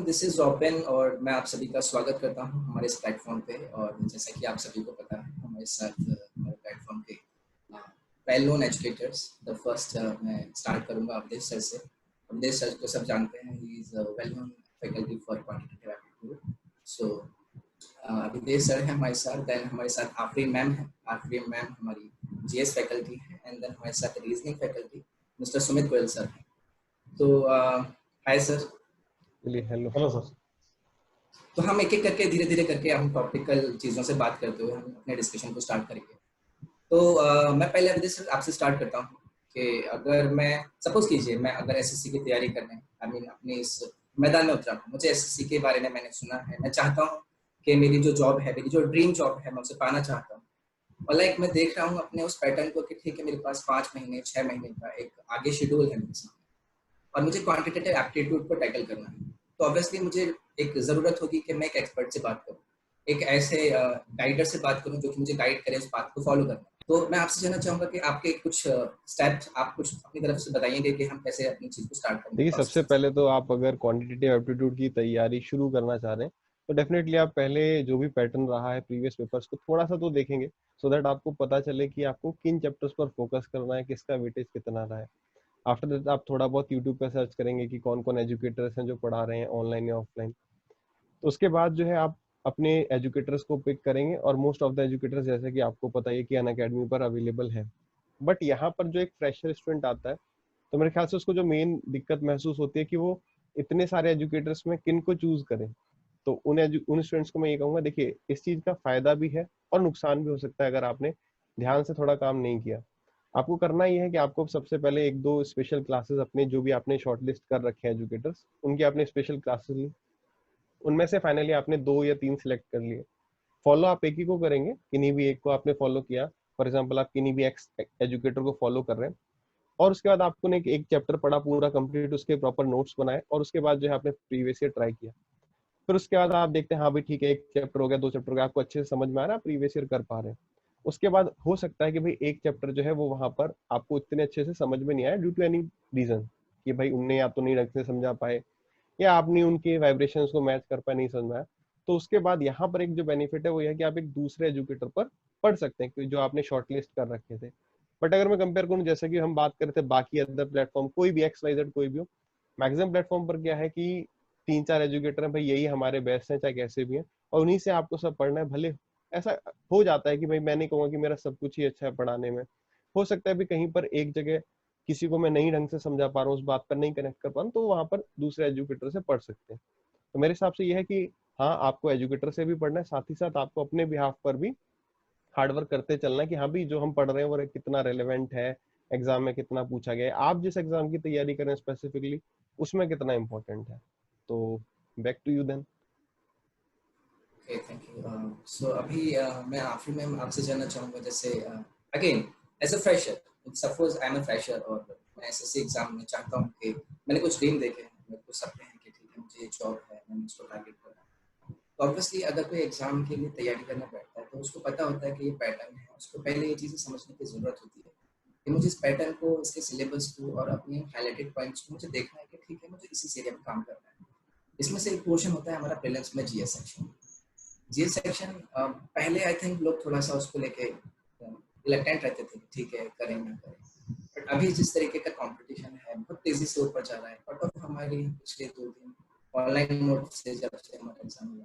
Everyone, this is open और मैं आप सभी का स्वागत करता हूं हमारे इस प्लेटफॉर्म पे। और जैसा कि आप सभी को पता है, हमारे साथ हमारे प्लेटफॉर्म पे well known educators. The first मैं स्टार्ट करूंगा अवधेश सर से। अवधेश सर को सब जानते हैं, he is well known faculty for quantitative aptitude. So Awadhesh sir है हमारे साथ। देन हमारे साथ आफरीन मैम है। आफरीन मैम हमारी जीएस फैकल्टी है। एंड देन हमारे साथ reasoning faculty mister Sumit Goyal sir है। तो hi sir. Hello hello sir. तो हम एक एक करके धीरे धीरे करके हम टॉपिकल चीज़ों से बात करते हुए हम अपने डिस्कशन को स्टार्ट करेंगे। तो मैं पहले अभी सर आपसे स्टार्ट करता हूँ कि अगर मैं सपोज कीजिए मैं अगर एसएससी की तैयारी करने अपने इस मैदान में उतरा हूँ, मुझे एसएससी के बारे में मैंने सुना है, मैं चाहता हूँ कि मेरी जो जॉब है, मेरी जो ड्रीम जॉब है, मैं उसे पाना चाहता हूँ। और लाइक मैं देख रहा हूँ अपने उस पैटर्न को कि ठीक है, मेरे पास 5 महीने 6 महीने का एक आगे शेड्यूल है मेरे सामने और मुझे क्वांटिटेटिव एप्टीट्यूड को टैकल करना है। तो ऑब्वियसली मुझे एक ज़रूरत होगी कि मैं एक एक्सपर्ट से बात करूं, एक ऐसे गाइडर से बात करूं जो कि मुझे गाइड करे उस बात को फॉलो करना। तो मैं आपसे जानना चाहूंगा कि आपके कुछ स्टेप्स आप कुछ अपनी तरफ से बताइएंगे कि हम कैसे अपनी चीज़ को स्टार्ट करें। देखिए, सबसे पहले तो आप अगर क्वांटिटेटिव एप्टीट्यूड की तैयारी शुरू करना चाह रहे हैं तो डेफिनेटली आप पहले जो भी पैटर्न रहा है प्रीवियस पेपर्स को थोड़ा सा तो देखेंगे, सो दैट आपको पता चले कि आपको किन चैप्टर्स पर फोकस करना है, किसका वेटेज कितना रहा है। आफ्टर दैट आप थोड़ा बहुत यूट्यूब पर सर्च करेंगे कि कौन कौन एजुकेटर्स हैं जो पढ़ा रहे हैं ऑनलाइन या ऑफलाइन। तो उसके बाद जो है आप अपने एजुकेटर्स को पिक करेंगे और मोस्ट ऑफ द एजुकेटर्स जैसे कि आपको पता ही है कि अनअकैडमी पर अवेलेबल है। बट यहाँ पर जो एक फ्रेशर स्टूडेंट आता है तो मेरे ख्याल से उसको जो मेन दिक्कत महसूस होती है कि वो इतने सारे एजुकेटर्स में किन को चूज करें। तो उन स्टूडेंट्स को मैं ये कहूंगा, देखिए इस चीज का फायदा भी है और नुकसान भी हो सकता है अगर आपने ध्यान से थोड़ा काम नहीं किया। आपको करना ये है कि आपको सबसे पहले एक दो स्पेशल क्लासेस अपने जो भी आपने शॉर्टलिस्ट कर रखे हैं एजुकेटर्स उनकी आपने स्पेशल क्लासेस ली, उनमें से फाइनली आपने 2 या 3 सिलेक्ट कर लिए। फॉलो आप एक ही को करेंगे, किन्हीं भी एक को आपने फॉलो किया। फॉर एग्जाम्पल आप किन्हीं भी एक्स एजुकेटर को फॉलो कर रहे हैं और उसके बाद आपको ने एक चैप्टर पढ़ा पूरा कंप्लीट, उसके प्रॉपर नोट्स बनाए और उसके बाद जो है आपने प्रीवियस ईयर ट्राई किया। फिर उसके बाद आप देखते हैं हाँ भाई ठीक है, एक चैप्टर हो गया, 2 चैप्टर हो गया, आपको अच्छे से समझ में आ रहा है, प्रीवियस ईयर कर पा रहे हैं। उसके बाद हो सकता है कि भाई एक चैप्टर जो है वो वहां पर आपको इतने अच्छे से समझ में नहीं आया ड्यू टू एनी रीजन, कि भाई उनने या तो नहीं ढंग से समझा पाए या आपने उनके वाइब्रेशंस को मैच कर पाए, नहीं समझ में आया। तो उसके बाद यहाँ पर एक जो बेनिफिट है वो यह कि आप एक दूसरे एजुकेटर पर पढ़ सकते हैं जो आपने शॉर्टलिस्ट कर रखे थे। बट अगर मैं कंपेयर करूँ, जैसे कि हम बात कर रहे थे बाकी अदर प्लेटफॉर्म, कोई भी XYZ कोई भी हो, मैक्सिमम प्लेटफॉर्म पर क्या है कि 3-4 एजुकेटर हैं भाई, यही हमारे बेस्ट हैं चाहे कैसे भी हैं, और उन्हीं से आपको सब पढ़ना है। भले ऐसा हो जाता है कि भाई मैं नहीं कहूँगा कि मेरा सब कुछ ही अच्छा है पढ़ाने में, हो सकता है भी कहीं पर एक जगह किसी को मैं नहीं ढंग से समझा पा रहा हूँ, उस बात पर नहीं कनेक्ट कर पा रहा हूँ, तो वहां पर दूसरे एजुकेटर से पढ़ सकते हैं। तो मेरे हिसाब से यह है कि हाँ, आपको एजुकेटर से भी पढ़ना है, साथ ही साथ आपको अपने बिहाफ पर भी हार्डवर्क करते चलना है कि हाँ भी जो हम पढ़ रहे हैं वो कितना रेलेवेंट है, एग्जाम में कितना पूछा गया है, आप जिस एग्जाम की तैयारी करें स्पेसिफिकली उसमें कितना इंपॉर्टेंट है। तो back to you then. Okay, thank you. So अभी मैं आखिरी में आपसे जानना चाहूँगा, जैसे again as a fresher, suppose I am a fresher और मैं एसएससी एग्जाम में चाहता हूँ कि मैंने कुछ ड्रीम देखे हैं, मेरे को सपने हैं कि ठीक है मुझे जॉब है, मैंने उसको टारगेट करना है। तो ऑब्वियसली अगर कोई एग्जाम के लिए तैयारी करना बैठता है तो उसको पता होता है कि ये पैटर्न है, उसको पहले ये चीज़ें समझने की ज़रूरत होती है कि मुझे इस पैटर्न को, इसके सिलेबस को और अपने हाईलाइटेड पॉइंट्स को मुझे देखना है कि ठीक है मुझे इसी एरिया में काम करना है। इसमें से एक पोर्शन होता है हमारा प्रीलिम्स में जीएस सेक्शन। जीएस सेक्शन पहले आई थिंक लोग थोड़ा सा उसको लेके रिलक्टेंट रहते थे, ठीक है करें ना करें। बट अभी जिस तरीके का कंपटीशन है बहुत तेजी से ऊपर जा रहा है, कट ऑफ हमारी पिछले 2 दिन ऑनलाइन मोड से जब से हमारा एग्जाम हुआ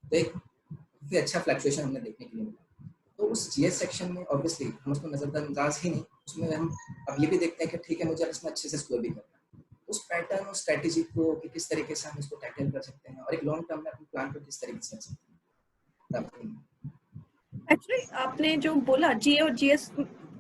तो एक काफी अच्छा फ्लक्चुएशन हमें देखने के लिए मिला। तो उस जीएस सेक्शन में ऑब्वियसली हम उसको नजरअंदाज ही नहीं, उसमें हम अब ये भी देखते हैं कि ठीक है मुझे इसमें अच्छे से स्कोर भी करना है। उस पैटर्न और स्ट्रेटेजी को कि किस तरीके से हम इसको टैकल कर सकते हैं और एक लॉन्ग टर्म में अपने प्लान को किस तरीके से कर सकते हैं। एक्चुअली आपने जो बोला जीए और जीएस,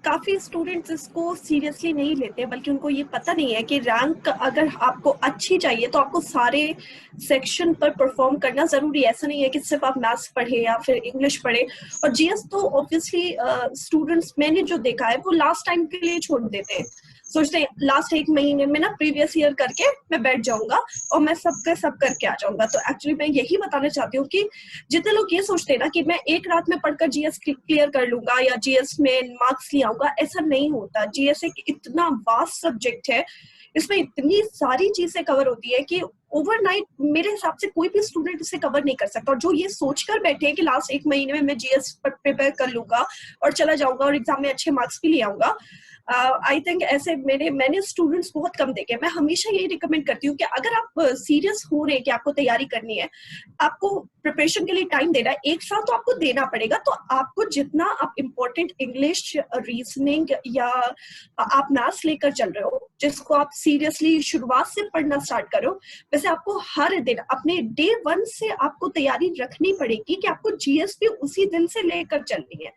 काफी स्टूडेंट्स इसको सीरियसली नहीं लेते, बल्कि उनको ये पता नहीं है कि रैंक अगर आपको अच्छी चाहिए तो आपको सारे सेक्शन पर परफॉर्म करना जरूरी है। ऐसा नहीं है कि सिर्फ आप मैथ्स पढ़े या फिर इंग्लिश पढ़े। और जीएस तो ऑब्वियसली स्टूडेंट्स मैंने जो देखा है वो लास्ट टाइम के लिए छोड़ देते हैं। सोचते हैं लास्ट 1 महीने में ना प्रीवियस ईयर करके मैं बैठ जाऊंगा और मैं सब करके आ जाऊंगा। तो एक्चुअली मैं यही बताना चाहती हूँ कि जितने लोग ये सोचते हैं ना कि मैं एक रात में पढ़कर जीएस क्लियर कर लूंगा या जीएस में मार्क्स ले आऊंगा, ऐसा नहीं होता। जीएस एक इतना वास्ट सब्जेक्ट है, इसमें इतनी सारी चीजें कवर होती है कि ओवरनाइट मेरे हिसाब से कोई भी स्टूडेंट इसे कवर नहीं कर सकता। और जो ये सोचकर बैठे हैं कि लास्ट 1 महीने में मैं जीएस प्रिपेयर कर लूंगा और चला जाऊंगा और एग्जाम में अच्छे मार्क्स भी ले आऊंगा, आई थिंक ऐसे मैंने स्टूडेंट्स बहुत कम देखे। मैं हमेशा यही रिकमेंड करती हूँ कि अगर आप सीरियस हो रहे हैं कि आपको तैयारी करनी है, आपको प्रिपरेशन के लिए टाइम देना है, 1 साल तो आपको देना पड़ेगा। तो आपको जितना आप इम्पोर्टेंट इंग्लिश, रीजनिंग या आप मैथ्स लेकर चल रहे हो, जिसको आप सीरियसली शुरुआत से पढ़ना स्टार्ट करो, वैसे आपको हर दिन अपने डे 1 से आपको तैयारी रखनी पड़ेगी कि आपको जीएस भी उसी दिन से लेकर चलनी है।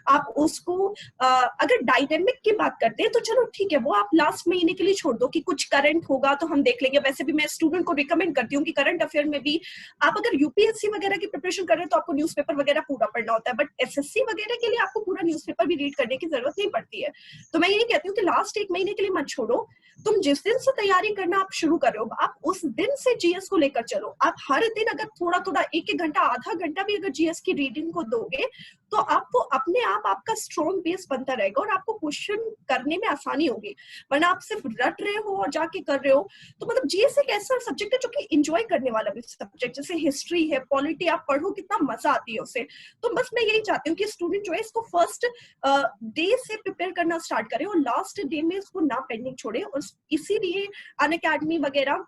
आप उसको अगर डायनेमिक की बात करते हैं तो चलो ठीक है, वो आप लास्ट महीने के लिए छोड़ दो कि कुछ करंट होगा तो हम देख लेंगे। वैसे भी मैं स्टूडेंट को रिकमेंड करती हूँ कि करंट अफेयर में भी आप अगर यूपीएससी वगैरह की प्रिपरेशन कर रहे हैं तो आपको न्यूज़पेपर वगैरह पूरा पढ़ना होता है, बट एसएससी वगैरह के लिए आपको पूरा न्यूज़पेपर भी रीड करने की जरूरत नहीं पड़ती है। तो मैं यही कहती हूँ कि लास्ट 1 महीने के लिए मत छोड़ो। तुम जिस दिन से तैयारी करना आप शुरू कर रहे हो, आप उस दिन से जीएस को लेकर चलो। आप हर दिन अगर थोड़ा थोड़ा 1-1 घंटा, आधा घंटा भी अगर जीएस की रीडिंग को दोगे तो आपको अपने आप आपका स्ट्रॉन्ग बेस बनता रहेगा और आपको क्वेश्चन करने में आसानी होगी। वरना आप सिर्फ रट रहे हो और जाके कर रहे हो तो मतलब जीएस एक ऐसा सब्जेक्ट है जो कि एंजॉय करने वाला भी सब्जेक्ट, जैसे हिस्ट्री है, पॉलिटी, आप पढ़ो कितना मजा आती है उसे। तो बस मैं यही चाहती हूँ कि स्टूडेंट जो है इसको फर्स्ट डे से प्रिपेयर करना स्टार्ट करे और लास्ट डे में इसको ना पेंडिंग छोड़े। और इसीलिए अनअकैडमी वगैरह,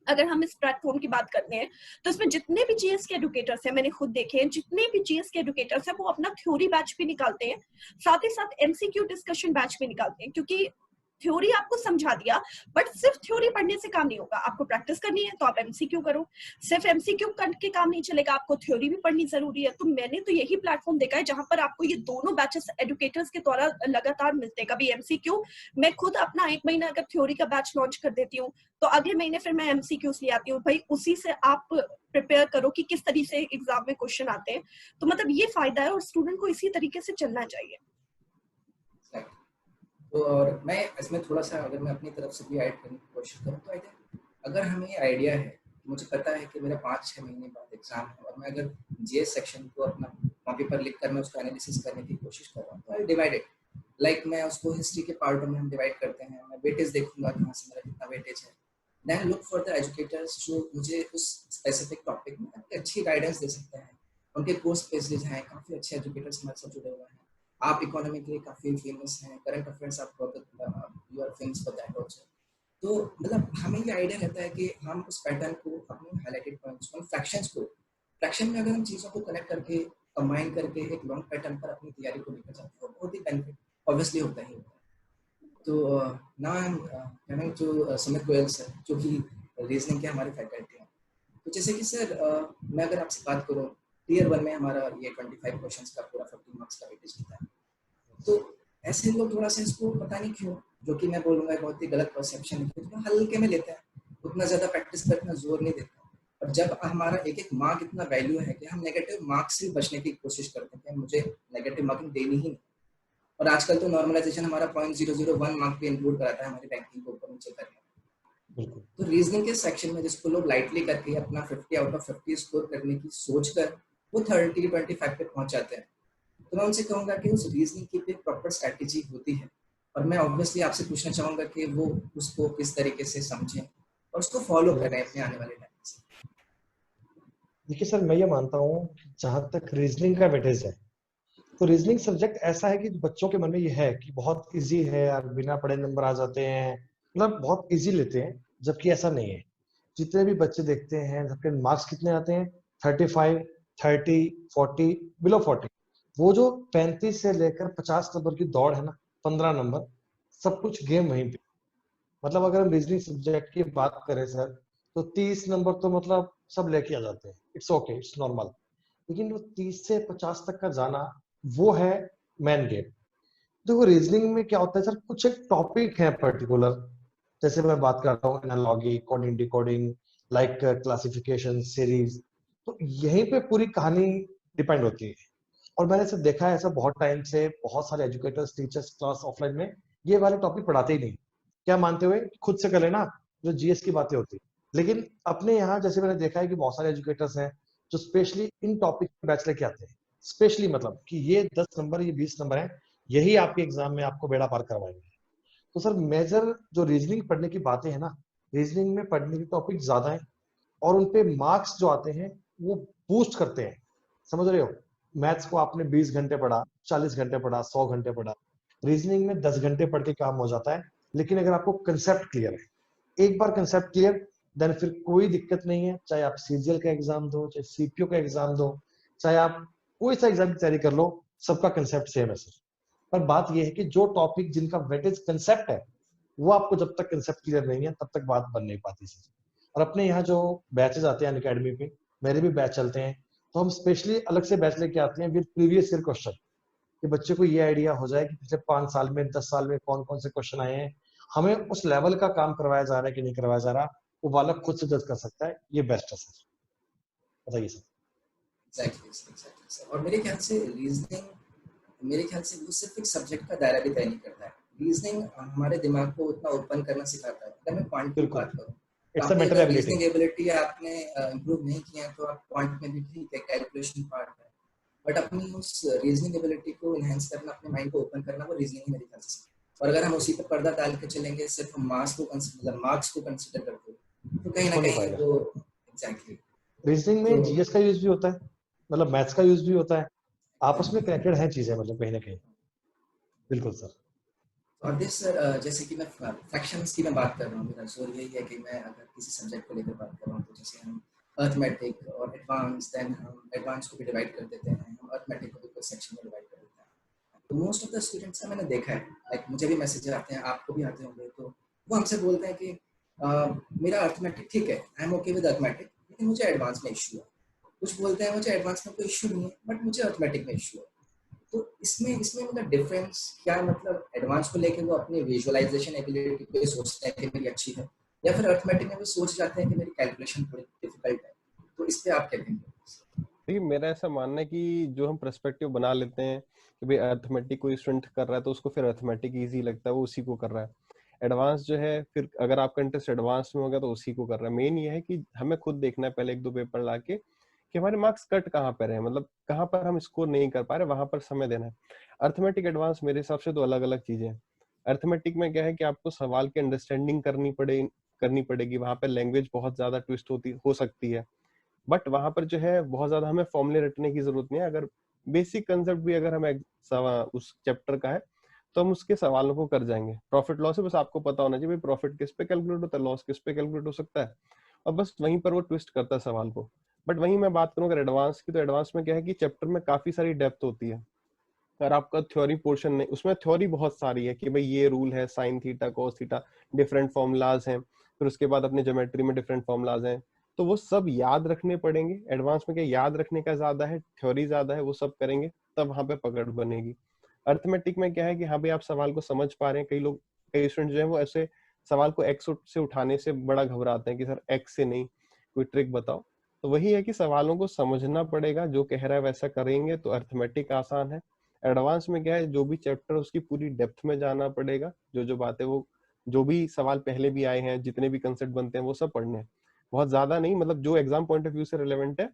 अगर हम इस प्लेटफॉर्म की बात करते हैं तो इसमें जितने भी जीएस के एडुकेटर्स हैं, मैंने खुद देखे हैं, जितने भी जीएस के एडुकेटर्स हैं वो अपना थ्योरी बैच भी निकालते हैं, साथ ही साथ एमसीक्यू डिस्कशन बैच भी निकालते हैं। क्योंकि थ्योरी आपको समझा दिया, बट सिर्फ थ्योरी पढ़ने से काम नहीं होगा, आपको प्रैक्टिस करनी है तो आप एमसीक्यू करो। सिर्फ एमसीक्यू करके काम नहीं चलेगा, आपको थ्योरी भी पढ़नी जरूरी है। तो मैंने तो यही प्लेटफॉर्म देखा है जहां पर आपको ये दोनों बैचेस एडुकेटर्स के द्वारा लगातार मिलते हैं। कभी एमसीक्यू, मैं खुद अपना 1 महीना अगर थ्योरी का बैच लॉन्च कर देती हूँ तो अगले महीने फिर मैं एमसीक्यूज ले आती हूँ। भाई उसी से आप प्रिपेयर करो कि किस तरीके से एग्जाम में क्वेश्चन आते हैं। तो मतलब ये फायदा है और स्टूडेंट को इसी तरीके से चलना चाहिए। तो और मैं इसमें थोड़ा सा अगर मैं अपनी तरफ से भी ऐड करने की कोशिश करूँ तो आई थिंक अगर हमें ये आइडिया है, मुझे पता है कि मेरा 5-6 महीने बाद एग्जाम है और मैं अगर जीएस सेक्शन को अपना कॉपी पर लिख कर मैं उसको एनालिसिस करने की कोशिश कर रहा हूँ तो आई डिवाइड इट, लाइक मैं उसको हिस्ट्री के पार्टों में हम डिवाइड करते हैं। मैं वेटेज देखूंगा कहाँ से मेरा कितना वेटेज है, then look for the educators जो मुझे उस स्पेसिफिक टॉपिक में अच्छी गाइडेंस दे सकते हैं। उनके कोर्स पेजेस हैं, काफ़ी अच्छे एजुकेटर्स हमारे साथ जुड़े हुए हैं। आप इकोनॉमी के लिए काफ़ी फेमस हैं, करंट अफेयर्स आप you are famous for that also. तो मतलब हमें ये आइडिया रहता है कि हम उस पैटर्न को, अपने हाईलाइटेड पॉइंट्स को, फ्रैक्शंस को, फ्रैक्शन में अगर हम चीज़ों को कनेक्ट करके कंबाइन करके एक लॉन्ग पैटर्न पर अपनी तैयारी को लेकर जाते हैं, बहुत ही बेनिफिट ऑब्वियसली होता ही होता है। तो now I am coming to Sumit Goyal sir, जो कि रीजनिंग के हमारे फैकल्टी हैं। तो जैसे कि सर मैं अगर आपसे बात करूँ, टीयर 1 में हमारा ये 25 क्वेश्चंस का पूरा 50 मार्क्स का वेटेज होता है। तो ऐसे लोग थोड़ा सा इसको पता नहीं क्यों, जो कि मैं बोलूँगा बहुत ही गलत परसेप्शन है, तो हल्के में लेते हैं, उतना ज़्यादा प्रैक्टिस पर इतना जोर नहीं देता। और जब हमारा एक एक मार्क इतना वैल्यू है कि हम नेगेटिव मार्क्स से बचने की कोशिश करते हैं कि मुझे नेगेटिव मार्किंग देनी ही नहीं। और आजकल तो नॉर्मलाइजेशन हमारा 0.001 मार्क भी इंक्लूड कराता है हमारी रैंकिंग को ऊपर नीचे करने। तो रीजनिंग के सेक्शन में जिसको लोग लाइटली करके अपना 50 आउट ऑफ 50 स्कोर करने की सोच कर वो 30-25 पे पहुंच जाते हैं। तो मैं उनसे कहूँगा कि उस रीजनिंग की भी प्रॉपर स्ट्रैटेजी होती है और मैं ऑब्वियसली आपसे पूछना चाहूँगा कि वो उसको किस तरीके से समझें और उसको फॉलो करें अपने आने वाले टाइम से। देखिए सर, मैं ये मानता हूँ जहाँ तक रीजनिंग का वेटेज है, तो रीजनिंग सब्जेक्ट ऐसा है कि बच्चों के मन में ये है कि बहुत इजी है यार, बिना पढ़े नंबर आ जाते हैं, मतलब बहुत इजी लेते हैं, जबकि ऐसा नहीं है। जितने भी बच्चे देखते हैं सबके मार्क्स कितने आते हैं, 35, 30, 40, बिलो 40। वो जो 35 से लेकर 50 नंबर की दौड़ है ना, 15 नंबर, सब कुछ गेम वहीं पे। मतलब अगर हम रीजनिंग सब्जेक्ट की बात करें सर, तो 30 नंबर तो मतलब सब लेके आ जाते हैं, इट्स ओके, इट्स नॉर्मल। लेकिन वो 30 से 50 तक का जाना, वो है मेन गेम। देखो रीजनिंग में क्या होता है सर, कुछ एक टॉपिक है पर्टिकुलर, जैसे मैं बात करता हूँ analogy, coding, decoding, like classification, series, तो यहीं पे पूरी कहानी डिपेंड होती है। और मैंने ऐसा देखा है, ऐसा बहुत टाइम से बहुत सारे एजुकेटर्स, टीचर्स क्लास ऑफलाइन में ये वाले टॉपिक पढ़ाते ही नहीं। क्या मानते हुए खुद से कर लेना जो जीएस की बातें होती। लेकिन अपने यहाँ जैसे मैंने देखा है कि बहुत सारे एजुकेटर्स हैं जो स्पेशली इन टॉपिक पे बैच लेके आते हैं, स्पेशली मतलब कि ये 10 नंबर ये 20 नंबर है, यही आपके एग्जाम में आपको बेड़ा पार करवाएंगे। तो सर मेजर जो रीजनिंग पढ़ने की बातें हैं ना, रीजनिंग में पढ़ने के टॉपिक ज्यादा है और उनपे मार्क्स जो आते हैं वो बूस्ट करते हैं। समझ रहे हो? मैथ्स को आपने 20 घंटे पढ़ा, 40 घंटे पढ़ा, 100 घंटे पढ़ा, रीजनिंग में 10 घंटे पढ़ के काम हो जाता है। लेकिन अगर आपको कंसेप्ट क्लियर है, एक बार कंसेप्ट क्लियर, देन फिर कोई दिक्कत नहीं है। चाहे आप सीजीएल का एग्जाम दो, चाहे सीपीओ का एग्जाम दो, चाहे आप कोई सा एग्जाम की तैयारी कर लो, सबका कंसेप्ट सेम है सर। पर बात यह है कि जो टॉपिक जिनका वेटेज कंसेप्ट है, वो आपको जब तक कंसेप्ट क्लियर नहीं है तब तक बात बन नहीं पाती सर। और अपने यहाँ जो बैचेज आते हैं अनअकैडमी पे, मेरे भी बैच चलते हैं, तो हम स्पेशली अलग से बैच लेके आते हैं विद प्रीवियस ईयर क्वेश्चन, कि बच्चे को ये आइडिया हो जाए कि पिछले 5 साल में 10 साल में कौन कौन से क्वेश्चन आए हैं, हमें उस लेवल का काम करवाया जा रहा है कि नहीं करवाया जा रहा, वो बालक खुद से जज कर सकता है। ये बेस्ट है सर। बताइए सर। Exactly sir. और मेरे ख्याल से रीजनिंग, मेरे ख्याल से वो सिर्फ एक सब्जेक्ट का दायरा भी तय नहीं करता है। रीजनिंग हमारे दिमाग को उतना ओपन करना सिखाता है। अगर मैं पॉइंट की बात करूँ, it's a mental ability. Reasoning ability आपने इंप्रूव नहीं किया तो आप पॉइंट में भी ठीक है, कैलकुलेशन पार्ट है, बट अपनी उस रीजनिंग एबिलिटी को एनहांस करना, अपने माइंड को ओपन करना, वो रीजनिंग ही मेरे ख्याल से। और अगर हम उसी पर पर्दा डाल के चलेंगे, सिर्फ मार्क्स को कंसीडर करते हुए, तो कहीं ना कहीं वो एग्जैक्टली रीजनिंग में जीएस का यूज भी होता है, मतलब मैथ्स का यूज भी होता है, आपस में कनेक्टेड है चीजें, मतलब कहीं ना कहीं। बिल्कुल सर। और दिस सर, जैसे कि मैं फ्रैक्शंस की मैं बात कर रहा हूँ, मेरा जोर यही है कि मैं अगर किसी सब्जेक्ट को लेकर बात कर रहा हूँ, तो जैसे हम अर्थमेटिक और एडवांस, देन हम एडवांस को भी डिवाइड कर देते हैं, हम अर्थमेटिक को भी कुछ सेक्शन में डिवाइड कर देते हैं। तो मोस्ट ऑफ द स्टूडेंट्स का मैंने देखा है, लाइक मुझे भी मैसेज आते हैं, आपको भी आते होंगे, तो वो हमसे बोलते हैं कि मेरा अर्थमेटिक ठीक है, I am okay with arithmetic, लेकिन मुझे एडवांस में इशू है। कुछ बोलते हैं मुझे एडवांस में कोई इशू नहीं है, बट मुझे अर्थमेटिक में इशू है। तो इसमें मतलब डिफरेंस क्या है? मतलब एडवांस को लेके वो अपनी विजुअलाइजेशन एबिलिटी पे सोचते हैं कि मेरी अच्छी है, या फिर अर्थमेटिक में वो सोच जाते हैं कि मेरी कैलकुलेशन थोड़ी डिफिकल्ट है? तो इस पे आप क्या कहेंगे? देखिए मेरा ऐसा मानना है कि जो हम पर्सपेक्टिव बना लेते हैं कि भाई अर्थमेटिक कोई स्टूडेंट कर रहा है तो उसको फिर अर्थमेटिक इजी लगता है, वो उसी को कर रहा है। एडवांस जो है, फिर अगर आपका इंटरेस्ट एडवांस में हो गया तो उसी को कर रहा है। मेन ये है कि हमें खुद देखना है पहले 1-2 पेपर लाके कि हमारे मार्क्स कट कहाँ पे रहे हैं, मतलब कहाँ पर हम स्कोर नहीं कर पा रहे, वहां पर समय देना है। अर्थमेटिक एडवांस मेरे हिसाब से तो अलग अलग चीजें हैं। अर्थमेटिक में क्या है कि आपको सवाल की अंडरस्टैंडिंग करनी पड़ेगी, वहां पर लैंग्वेज बहुत ज्यादा ट्विस्ट हो सकती है, बट वहां पर जो है बहुत ज्यादा हमें फॉर्मूले रटने की जरूरत नहीं है। अगर बेसिक कंसेप्ट भी अगर हमें उस चैप्टर का है तो हम उसके सवालों को कर जाएंगे। प्रॉफिट लॉस है, बस आपको पता होना चाहिए प्रॉफिट किस पे कैलकुलेट होता है, लॉस किस पे कैलकुलेट हो सकता है, और बस वहीं पर वो ट्विस्ट करता है सवाल को। बट वहीं मैं बात करूं अगर एडवांस की, तो एडवांस में क्या है कि चैप्टर में काफी सारी डेप्थ होती है। अगर आपका थ्योरी पोर्शन नहीं, उसमें थ्योरी बहुत सारी है कि भाई ये रूल है, sine theta cos theta, different formulas हैं, फिर उसके बाद अपने ज्योमेट्री में डिफरेंट फॉर्मूलाज हैं, तो वो सब याद रखने पड़ेंगे। एडवांस में क्या याद रखने का ज्यादा है, थ्योरी ज्यादा है, वो सब करेंगे तब वहां पे पकड़ बनेगी। अर्थमेटिक में क्या है कि हाँ भाई आप सवाल को समझ पा रहे हैं। कई स्टूडेंट जो है वो ऐसे सवाल को एक्स से उठाने से बड़ा घबराते हैं कि सर एक्स से नहीं, कोई ट्रिक बताओ। तो वही है कि सवालों को समझना पड़ेगा, जो कह रहा है वैसा करेंगे तो अर्थमेटिक आसान है। एडवांस में क्या है, जो भी चैप्टर उसकी पूरी डेप्थ में जाना पड़ेगा, जो जो बातें वो जो भी सवाल पहले भी आए हैं, जितने भी कंसेप्ट बनते हैं वो सब पढ़ने हैं। बहुत ज्यादा नहीं, मतलब जो एग्जाम पॉइंट ऑफ व्यू से रिलेवेंट है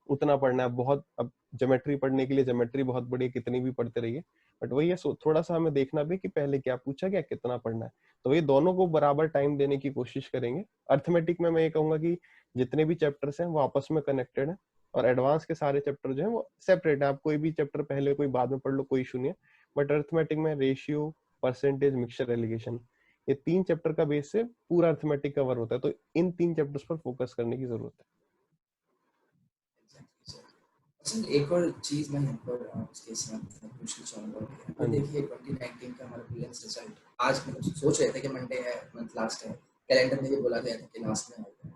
उतना पढ़ना है। बहुत अब ज्योमेट्री पढ़ने के लिए ज्योमेट्री बहुत बड़ी, कितनी भी पढ़ते रहिए, बट वही है थोड़ा सा हमें देखना भी कि पहले क्या पूछा गया, कितना पढ़ना है। तो ये दोनों को बराबर टाइम देने की कोशिश करेंगे। अर्थमेटिक में मैं ये कहूंगा कि जितने भी चैप्टर्स हैं वो आपस में कनेक्टेड है, और एडवांस के सारे चैप्टर जो है वो सेपरेट है। आप कोई भी चैप्टर पहले कोई बाद में पढ़ लो, कोई इशू नहीं है। बट अर्थमेटिक में रेशियो, परसेंटेज, मिक्सचर, एलिगेशन, ये 3 चैप्टर का बेस से पूरा अर्थमेटिक कवर होता है, तो इन 3 चैप्टर्स पर फोकस करने की जरूरत है। एक और चीज मैं यहाँ पर उसके साथ पूछना चाहूंगा कि देखिए 2019 का हमारा प्रीलिम्स रिजल्ट आज मतलब सोच रहे थे कि मंडे है, मंथ लास्ट है, कैलेंडर में भी बोला गया था कि लास्ट में आएगा।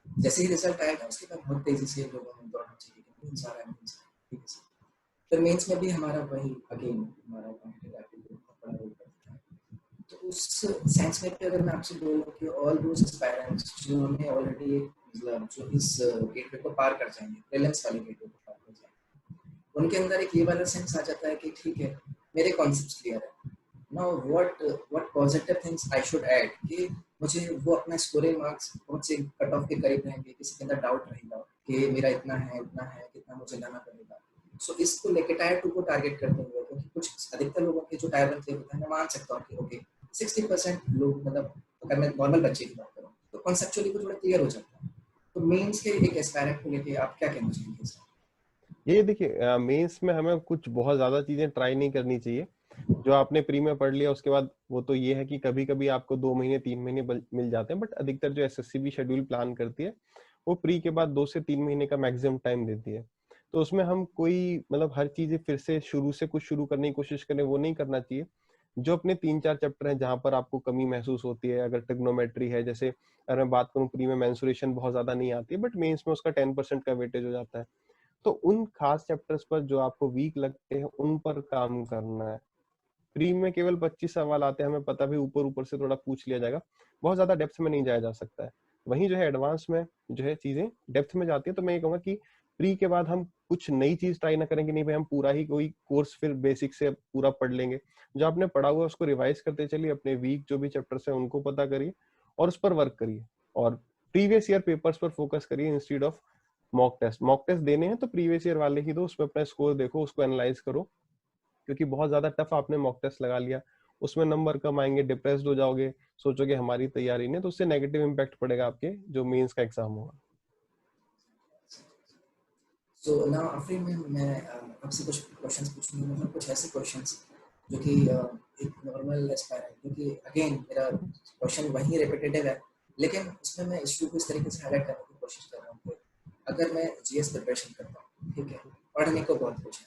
जैसे ही रिजल्ट आएगा उसके बाद बहुत तेजी से लोगों ने दौड़ना चाहिए कि मेंस आ रहा है, ठीक है। फिर मेंस में भी हमारा वही अगेन हमारा कॉम्पिटिटिव एप्टीट्यूड का बड़ा रोल करता है। तो उस सेंस में अगर मैं आपसे बोलूँ कि ऑल दोस एस्पायरेंट्स जो हमें ऑलरेडी मतलब जो इस गेटवे को पार कर जाएंगे, प्रीलिम्स वाले गेटवे को पार कर जाएंगे, उनके अंदर एक ये वाला सेंस आ जाता है कि ठीक है मेरे कॉन्सेप्ट्स क्लियर है, now what positive things I should add कि मुझे वो अपना स्कोरिंग मार्क्स बहुत से कट ऑफ के करीब रहेंगे, किसी के अंदर डाउट रहेगा कि मेरा इतना है कितना मुझे लाना पड़ेगा। सो इसको लेके टायर 2 को टारगेट करते हुए, क्योंकि कुछ अधिकतर लोगों के जो टायर 1 क्लियर होता है, मैं मान सकता हूँ कि ओके 60% लोग, मतलब अगर मैं नॉर्मल बच्चे की बात करूँ तो कॉन्सेप्चुअली वो थोड़ा क्लियर हो जाता है। तो मेंस के एक एस्पायरेंट को लेके आप क्या कहना चाहेंगे? ये देखिए, मेंस में हमें कुछ बहुत ज्यादा चीजें ट्राई नहीं करनी चाहिए। जो आपने प्री में पढ़ लिया उसके बाद वो तो ये है कि कभी कभी आपको 2 महीने 3 महीने मिल जाते हैं, बट अधिकतर जो एसएससी भी शेड्यूल प्लान करती है वो प्री के बाद 2 से 3 महीने का मैक्सिमम टाइम देती है। तो उसमें हम कोई मतलब हर चीजें फिर से शुरू से कुछ शुरू करने की कोशिश करें, वो नहीं करना चाहिए। जो अपने 3-4 चैप्टर हैं जहां पर आपको कमी महसूस होती है, अगर ट्रिग्नोमेट्री है, जैसे अगर मैं बात करूं प्री में मेंसुरेशन बहुत ज्यादा नहीं आती है बट मेंस में उसका 10% का वेटेज हो जाता है, तो उन खास चैप्टर्स पर जो आपको वीक लगते हैं उन पर काम करना है। प्री में केवल 25 सवाल आते हैं, हमें पता भी ऊपर ऊपर से थोड़ा पूछ लिया जाएगा, बहुत ज्यादा डेप्थ में नहीं जाया जा सकता है। वहीं जो है एडवांस में जो है चीजें डेप्थ में जाती है। तो मैं ये कहूंगा कि प्री के बाद हम कुछ नई चीज ट्राई ना करेंगे, नहीं भाई हम पूरा ही कोई कोर्स फिर बेसिक से पूरा पढ़ लेंगे। जो आपने पढ़ा हुआ है उसको रिवाइज करते चलिए, अपने वीक जो भी चैप्टर्स हैं उनको पता करिए और उस पर वर्क करिए, और प्रीवियस ईयर पेपर्स पर फोकस करिए instead of mock test. Mock test देने हैं तो प्रीवियस ईयर वाले ही दो, उसमें अपना स्कोर देखो, उसको एनालाइज करो, क्योंकि बहुत ज्यादा टफ आपने मॉक टेस्ट लगा लिया, उसमें नंबर कम आएंगे, डिप्रेस्ड हो जाओगे, सोचोगे हमारी तैयारी नहीं, तो उससे नेगेटिव इम्पैक्ट पड़ेगा आपके जो मेंस का एग्जाम होगा। सो नाउ आफरीन मैं आपसे कुछ क्वेश्चंस पूछूंगा, मतलब कुछ ऐसे क्वेश्चंस जो कि एक नॉर्मल एस्पायरेंट, क्योंकि अगेन मेरा क्वेश्चन वही रिपीटेटिव है, लेकिन उसमें मैं इशू को इस तरीके से हाईलाइट करने की कोशिश कर रहा हूँ कि अगर मैं जीएस प्रिपरेशन करता हूँ, ठीक है, पढ़ने को बहुत कुछ है,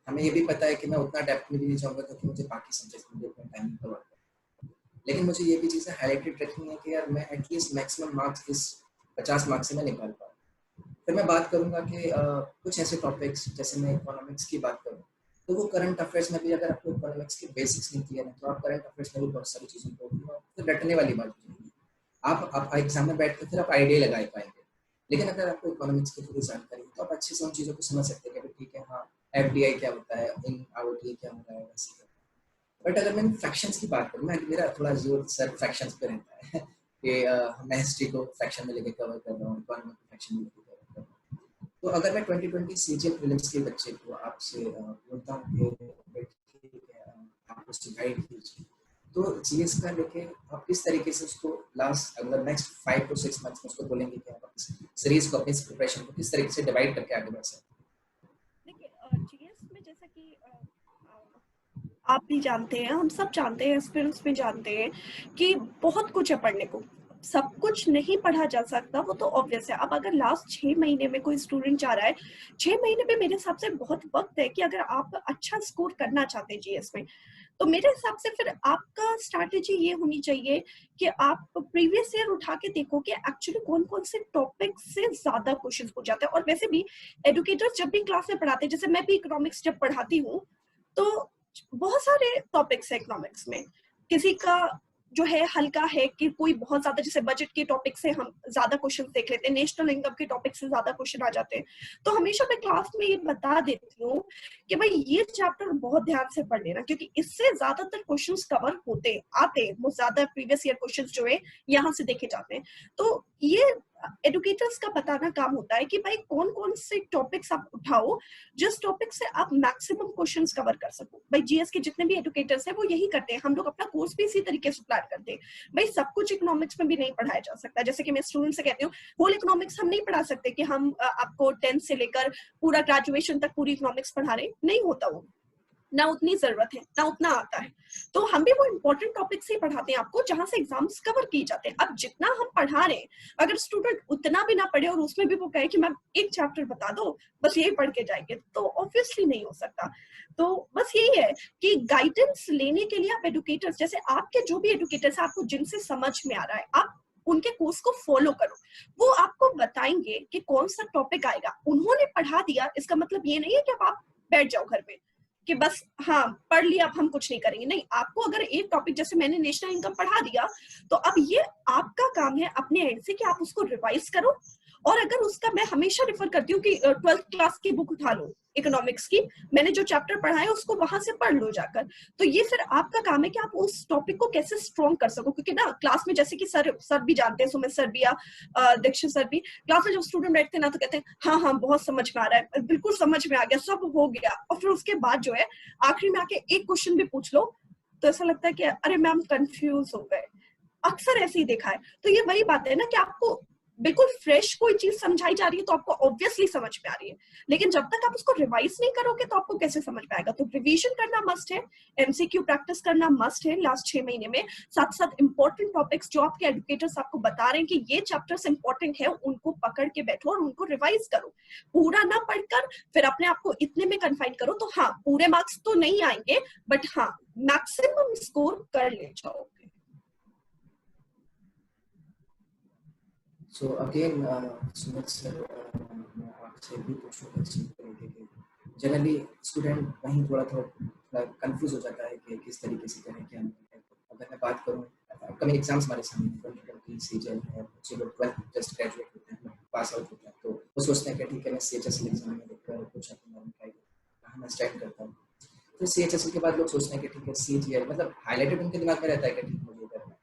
हमें ये भी पता है कि मैं उतना डेप्थ में भी नहीं जाऊँगा क्योंकि मुझे बाकी सब्जेक्ट्स में भी अपना टाइम कवर करना है, लेकिन मुझे ये भी चीज़ें हाईलाइटेड रखनी है कि यार मैं एटलीस्ट मैक्सिमम मार्क्स इस 50 मार्क्स से मैं निकाल पाऊँ। फिर मैं बात करूंगा कि कुछ ऐसे टॉपिक्स, जैसे मैं इकोनॉमिक्स की बात करूँ तो वो करंट अफेयर्स में भी अगर आपको इकोनॉमिक्स के बेसिक्स नहीं क्लियर है तो आप करंट अफेयर्स में भी बहुत सारी चीज़ों को फिर रटने वाली बात हो जाएगी। आप एग्जाम में बैठ कर फिर आप आइडिया लगा पाएंगे, लेकिन अगर आपको इकोनॉमिक्स की थोड़ी जानकारी है तो आप अच्छे से उन चीज़ों को समझ सकते हैं कि ठीक है, हाँ एफडीआई क्या होता है, इन आउट क्या हो रहा है, वैसे। बट अगर मैं फ्रैक्शंस की बात करूँ, मैं मेरा थोड़ा जोर सर फ्रैक्शंस पे रहता है कि मैं हिस्ट्री को फ्रैक्शन में लेके कवर कर रहा हूँ, इकोनॉमी को फ्रैक्शन में लेके कवर कर रहा हूँ। तो अगर मैं 2020 सीजीएल प्रीलिम्स के बच्चे को आपसे बोलता हूँ कि ठीक है, आप उससे गाइड कीजिए, तो जीएस का लेके आप किस तरीके से उसको लास्ट अगर नेक्स्ट 5 to 6 मंथ्स में उसको बोलेंगे कि आप सीरीज को अपनी प्रिपरेशन को किस तरीके से डिवाइड करके आगे बढ़ सकते हैं? देखिए जीएस में जैसा कि आप भी जानते हैं, हम सब जानते हैं, एस्पिरेंट्स भी जानते हैं कि बहुत कुछ है पढ़ने को, सब कुछ नहीं पढ़ा जा सकता, वो तो ऑब्वियस है। अब अगर लास्ट 6 महीने में कोई स्टूडेंट चाह रहा है, 6 महीने में मेरे हिसाब से बहुत वक्त है कि अगर आप अच्छा स्कोर करना चाहते हैं जीएस में, तो मेरे हिसाब से फिर आपका स्ट्रैटेजी ये होनी चाहिए कि आप प्रीवियस ईयर उठा के देखो कि एक्चुअली कौन कौन से टॉपिक से ज्यादा क्वेश्चन पूछ जाते हैं। और वैसे भी एडुकेटर्स जब भी क्लास में पढ़ाते हैं, जैसे मैं भी इकोनॉमिक्स जब पढ़ाती हूँ, तो बहुत सारे टॉपिक्स है इकोनॉमिक्स में, किसी का जो है हल्का है कि कोई बहुत ज्यादा, जैसे बजट के टॉपिक से हम ज्यादा क्वेश्चन देख लेते हैं, नेशनल इनकम के टॉपिक से ज्यादा क्वेश्चन आ जाते हैं। तो हमेशा मैं क्लास में ये बता देती हूँ कि भाई ये चैप्टर बहुत ध्यान से पढ़ लेना, क्योंकि इससे ज्यादातर क्वेश्चंस कवर होते आते हैं, वो ज्यादा प्रीवियस ईयर क्वेश्चंस जो है यहाँ से देखे जाते हैं। तो ये एडुकेटर्स का बताना काम होता है कि भाई कौन कौन से टॉपिक्स आप उठाओ जिस टॉपिक से आप मैक्सिमम क्वेश्चंस कवर कर सको। भाई जीएस के जितने भी एडुकेटर्स हैं वो यही करते हैं, हम लोग अपना कोर्स भी इसी तरीके से प्लान करते हैं। भाई सब कुछ इकोनॉमिक्स में भी नहीं पढ़ाया जा सकता, जैसे कि मैं स्टूडेंट से कहती हूँ होल इकोनॉमिक्स हम नहीं पढ़ा सकते कि हम आपको 10th से लेकर पूरा ग्रेजुएशन तक पूरी इकोनॉमिक्स पढ़ा रहे, नहीं होता वो, ना उतनी जरूरत है, ना उतना आता है। तो हम भी वो इंपॉर्टेंट टॉपिक्स ही पढ़ाते हैं आपको जहां से एग्जाम्स कवर किए जाते हैं। अब जितना हम पढ़ा रहे हैं, अगर स्टूडेंट उतना भी ना पढ़े और उसमें भी वो कहे कि मैम एक चैप्टर बता दो बस यही पढ़ के जाएंगे, तो ऑब्वियसली नहीं हो सकता। तो बस यही है कि गाइडेंस लेने के लिए आप एडुकेटर्स, जैसे आपके जो भी एडुकेटर्स आपको जिनसे समझ में आ रहा है, आप उनके कोर्स को फॉलो करो, वो आपको बताएंगे कि कौन सा टॉपिक आएगा। उन्होंने पढ़ा दिया इसका मतलब ये नहीं है कि अब आप बैठ जाओ घर पे कि बस हाँ पढ़ लिया अब हम कुछ नहीं करेंगे, नहीं। आपको अगर एक टॉपिक, जैसे मैंने नेशनल इनकम पढ़ा दिया, तो अब ये आपका काम है अपने एंड से कि आप उसको रिवाइज करो और अगर उसका मैं हमेशा रेफर करती हूँ कि 12th क्लास की बुक उठा लो इकोनॉमिक्स की, मैंने जो चैप्टर पढ़ा है उसको वहां से पढ़ लो जाकर। तो ये फिर आपका काम है कि आप उस टॉपिक को कैसे स्ट्रॉन्ग कर सको, क्योंकि ना क्लास में जैसे कि सर भी जानते हैं, सुमित सर भी या दीक्षित सर भी, क्लास में जब स्टूडेंट बैठते हैं ना तो कहते हैं हाँ हाँ बहुत समझ में आ रहा है, बिल्कुल समझ में आ गया, सब हो गया, और फिर उसके बाद जो है आखिरी में आके एक क्वेश्चन भी पूछ लो तो ऐसा लगता है कि अरे मैम कंफ्यूज हो गए। अक्सर ऐसे ही देखा है। तो ये वही बात है ना कि आपको बिल्कुल फ्रेश कोई चीज समझाई जा रही है तो आपको ऑब्वियसली समझ में आ रही है, लेकिन जब तक आप उसको रिवाइज नहीं करोगे तो आपको कैसे समझ में आएगा। तो रिवीजन करना मस्ट है, एमसीक्यू प्रैक्टिस करना मस्ट है लास्ट 6 महीने में, साथ साथ इंपॉर्टेंट टॉपिक्स जो आपके एजुकेटर्स आपको बता रहे हैं कि ये चैप्टर्स इंपॉर्टेंट है, उनको पकड़ के बैठो और उनको रिवाइज करो। पूरा ना पढ़कर फिर अपने आप को इतने में कन्फाइन करो तो हाँ पूरे मार्क्स तो नहीं आएंगे, बट हाँ मैक्सिमम स्कोर कर ले जाओगे। So again, Sumit sir, मैं आपसे भी पूछूंगा इस चीज़ तरीके के, जनरली स्टूडेंट वहीं थोड़ा कंफ्यूज हो जाता है कि किस तरीके से करें क्या नहीं है। अगर मैं बात करूँ अपकमिंग एग्जाम्स हमारे सामने 2020 सीजन है, बच्चे लोग 12th जस्ट ग्रेजुएट होते हैं, पास आउट होते हैं, तो वो सोचते हैं कि ठीक है मैं CHSL एग्जाम में देकर कुछ अपना ट्राई करूँ, मैं स्टार्ट करता हूँ। फिर CHSL के बाद लोग सोचते हैं कि ठीक है CGL, मतलब हाईलाइटेड उनके दिमाग में रहता है कि ठीक मुझे करना है।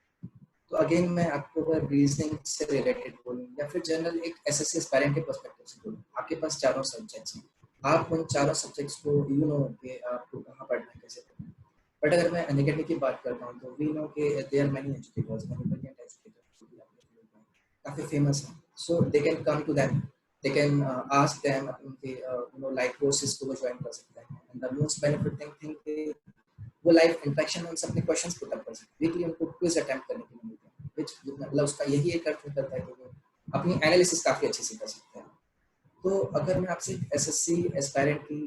तो अगेन मैं आपको अगर रीजनिंग से रिलेटेड बोलूँ या फिर जनरल एक SSC एस्पायरेंट के पर्सपेक्टिव से बोलूँ, आपके पास चारों सब्जेक्ट्स हैं, आप उन चारों सब्जेक्ट्स को यू नो कि आपको कहाँ पढ़ना है, कैसे पढ़ना है। बट अगर मैं अनएकेडमी की बात करता हूँ तो वी नो कि there many educators, many brilliant educators काफ़ी फेमस हैं, so they can come to them, they can ask them उनके यू नो लाइव कोर्सेज को वो ज्वाइन कर सकते हैं। And the most benefiting thing कि वो लाइव इंटरेक्शन में उनसे अपने क्वेश्चंस पुट अप कर सकते हैं, वीकली उनको क्विज अटेम्प्ट करने के लिए मिलता है, which मतलब उसका यही एक अर्थ करता है कि वो अपनी एनालिसिस काफ़ी अच्छे से कर सकते हैं। तो अगर मैं आपसे SSC एस्पायरेंट की,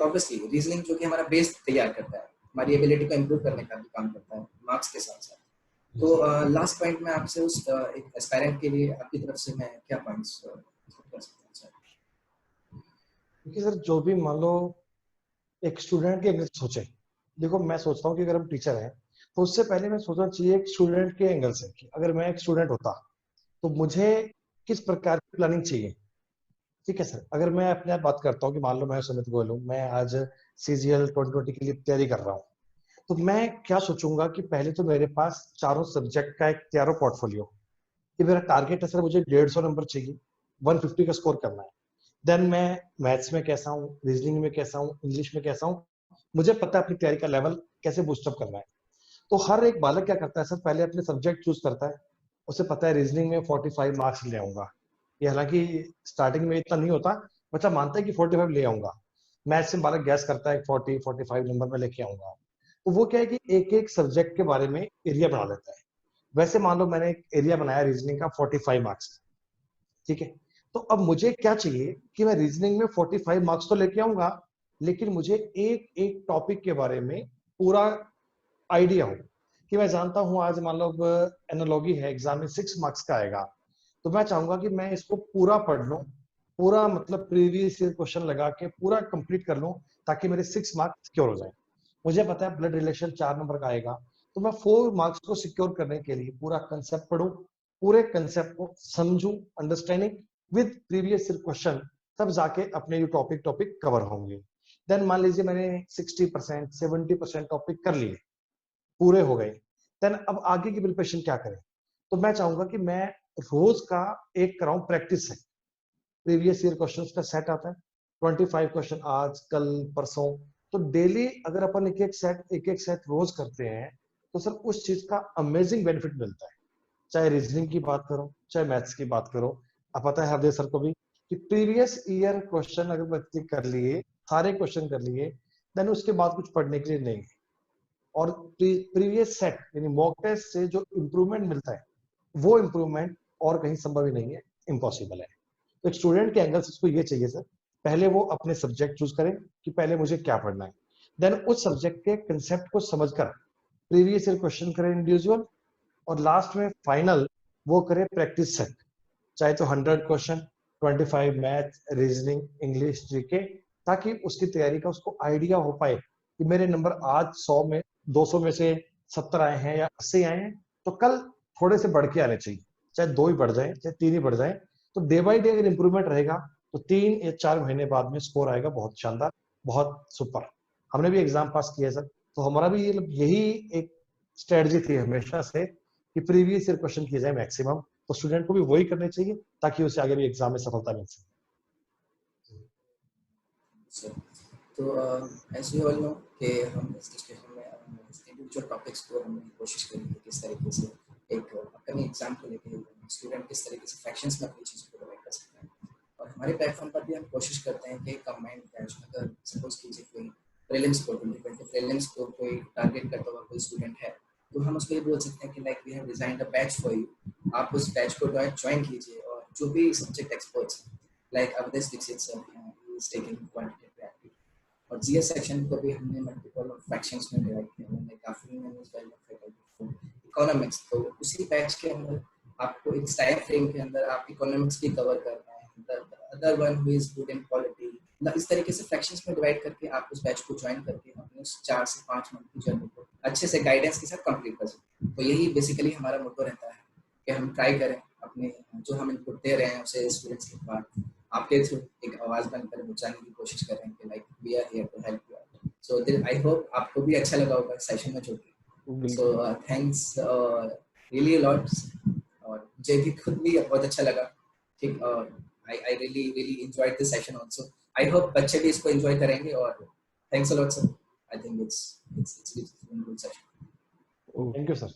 ऑब्वियसली रीजनिंग जो कि हमारा बेस तैयार करता है, हमारी एबिलिटी को इम्प्रूव करने का भी काम करता है मार्क्स के साथ साथ, तो लास्ट पॉइंट में आपसे उस एक एस्पायरेंट के लिए आपकी तरफ से मैं क्या पॉइंट्स कर सकता हूँ? देखिए सर, जो भी मान लो एक स्टूडेंट के एंगल से सोचे, देखो मैं सोचता हूँ कि अगर हम टीचर हैं तो उससे पहले मैं सोचना चाहिए एक स्टूडेंट के एंगल से कि अगर मैं एक स्टूडेंट होता तो मुझे किस प्रकार की प्लानिंग चाहिए। ठीक है सर, अगर मैं अपने आप बात करता हूँ कि मान लो मैं सुमित गोयल हूँ, मैं आज CGL 2020 के लिए तैयारी कर रहा हूँ, तो मैं क्या सोचूंगा कि पहले तो मेरे पास चारों सब्जेक्ट का एक तैयार पोर्टफोलियो, कि मेरा टारगेट है सर मुझे 150 नंबर चाहिए, 150 का स्कोर करना है। देन मैं मैथ्स में कैसा हूँ, रीजनिंग में कैसा हूँ, इंग्लिश में कैसा हूँ, मुझे पता है अपनी तैयारी का लेवल कैसे बूस्टअप करना है। तो हर एक बालक क्या करता है सर, पहले अपने सब्जेक्ट चूज करता है, उसे पता है रीजनिंग में 45 मार्क्स ले आऊंगा, ये हालांकि स्टार्टिंग में इतना नहीं होता, बच्चा मानता है कि 45 ले आऊंगा। मैथ्स में बालक गैस करता है 40-45 नंबर में लेके आऊंगा। तो वो क्या है कि एक एक सब्जेक्ट के बारे में एरिया बना लेता है। वैसे मान लो मैंने एक एरिया बनाया रीजनिंग का 45 मार्क्स, ठीक है, तो अब मुझे क्या चाहिए कि मैं रीजनिंग में 45 मार्क्स तो लेके आऊंगा, लेकिन मुझे एक एक टॉपिक के बारे में पूरा आइडिया हो, कि मैं जानता हूं आज मान लो एनालॉजी है, एग्जाम में 6 मार्क्स का आएगा, तो मैं चाहूंगा कि मैं इसको पूरा पढ़ लूं, पूरा मतलब प्रीवियस ईयर क्वेश्चन लगा के पूरा कंप्लीट कर लूं, ताकि मेरे 6 मार्क्स सिक्योर हो जाए। मुझे पता है ब्लड रिलेशन 4 नंबर का आएगा, तो मैं 4 मार्क्स को सिक्योर करने के लिए पूरा कंसेप्ट पढ़ूं, पूरे कंसेप्ट को समझूं, understanding with previous year question, तब जाके अपने टॉपिक कवर होंगे। देन मान लीजिए मैंने 60% 70% टॉपिक कर लिए, पूरे हो गए, देन अब आगे की प्रिपरेशन क्या करें। तो मैं चाहूंगा कि मैं रोज का एक कराऊं practice set, previous year questions का सेट आता है 25 क्वेश्चन आज कल परसों, तो डेली अगर अपन एक एक सेट रोज करते हैं तो सर उस चीज का अमेजिंग बेनिफिट मिलता है। चाहे रीजनिंग की बात करो, चाहे मैथ्स की बात करो, अब पता है हरदेव सर को भी कि प्रीवियस ईयर क्वेश्चन अगर बच्चे कर लिए, सारे क्वेश्चन कर लिए, देन उसके बाद कुछ पढ़ने के लिए नहीं है। और प्रीवियस सेट यानी मॉक टेस्ट से जो इम्प्रूवमेंट मिलता है, वो इम्प्रूवमेंट और कहीं संभव ही नहीं है, इम्पॉसिबल है। तो एक स्टूडेंट के एंगल से उसको ये चाहिए सर, पहले वो अपने सब्जेक्ट चूज करें कि पहले मुझे क्या पढ़ना है, देन उस सब्जेक्ट के कंसेप्ट को समझकर प्रीवियस ईयर क्वेश्चन करें इंडिविजुअल, और लास्ट में फाइनल वो करे प्रैक्टिस सेट, चाहे तो 100 question, 25 math, reasoning, English, GK, ताकि उसकी तैयारी का उसको आइडिया हो पाए कि मेरे नंबर आज 100 में 200 में से 70 आए हैं या 80 आए हैं, तो कल थोड़े से बढ़ के आने चाहिए, चाहे 2 ही बढ़ जाए चाहे 3 ही बढ़ जाए, तो डे बाय डे अगर इम्प्रूवमेंट रहेगा तो 3 या 4 महीने बाद में स्कोर आएगा बहुत शानदार, बहुत सुपर। हमने भी एग्जाम पास किया सर, तो हमारा भी यही एक स्ट्रेटजी थी हमेशा से कि प्रीवियस ईयर क्वेश्चन किए जाए मैक्सिमम, तो स्टूडेंट को भी वही करने चाहिए ताकि उसे आगे भी एग्जाम में सफलता मिल सके। तो एज यू ऑल नो कि हम इस डिस्कशन में इंडिविजुअल टॉपिक्स को हमने कोशिश करी है किस तरीके से एक अपकमिंग एग्जाम को लेके स्टूडेंट किस तरीके से फ्रैक्शंस में अपनी चीज़ को प्रोवाइड कर सकते हैं। और हमारे प्लेटफॉर्म पर भी हम कोशिश करते हैं कि कंबाइंड बैच अगर सपोज कीजिए कोई प्रीलिम्स को 2020 प्रीलिम्स को कोई टारगेट करता हुआ कोई स्टूडेंट है, तो हम उसको ये बोल सकते हैं कि like we have designed a batch for you, आप उस बैच को ज्वाइन कीजिए और जो भी subject experts like Awadhesh Dikshit sir he is taking quantitative aptitude, और जीएस सेक्शन को भी हमने मल्टीपल फ्रैक्शंस में डिवाइड किया है, like Afreen and as well faculty economics. तो उसी बैच के अंदर आपको एक टाइम फ्रेम के अंदर आप इकोनॉमिक्स भी कवर करना है, the other one who is good in polity, इस तरीके से फ्रैक्शंस में डिवाइड करके आप उस बैच को ज्वाइन करके अपने 4 से 5 मंथ की जर्नी को अच्छे से गाइडेंस के साथ कंप्लीट कर सकते हैं। तो यही बेसिकली हमारा मोटो रहता है कि हम ट्राई करें अपने जो हम इनपुट दे रहे हैं उसे स्टूडेंट्स के पास आपके थ्रू एक आवाज बनकर पहुंचाने की कोशिश कर रहे हैं कि like we are here to help you out. So I hope आपको भी अच्छा लगा होगा सेशन में जुड़कर। So thanks really a lot, और मुझे भी खुद भी बहुत अच्छा लगा। ठीक, I really enjoyed this session also. I hope बच्चे भी इसको enjoy करेंगे, और thanks a lot sir. I think it's a good session. Thank you sir.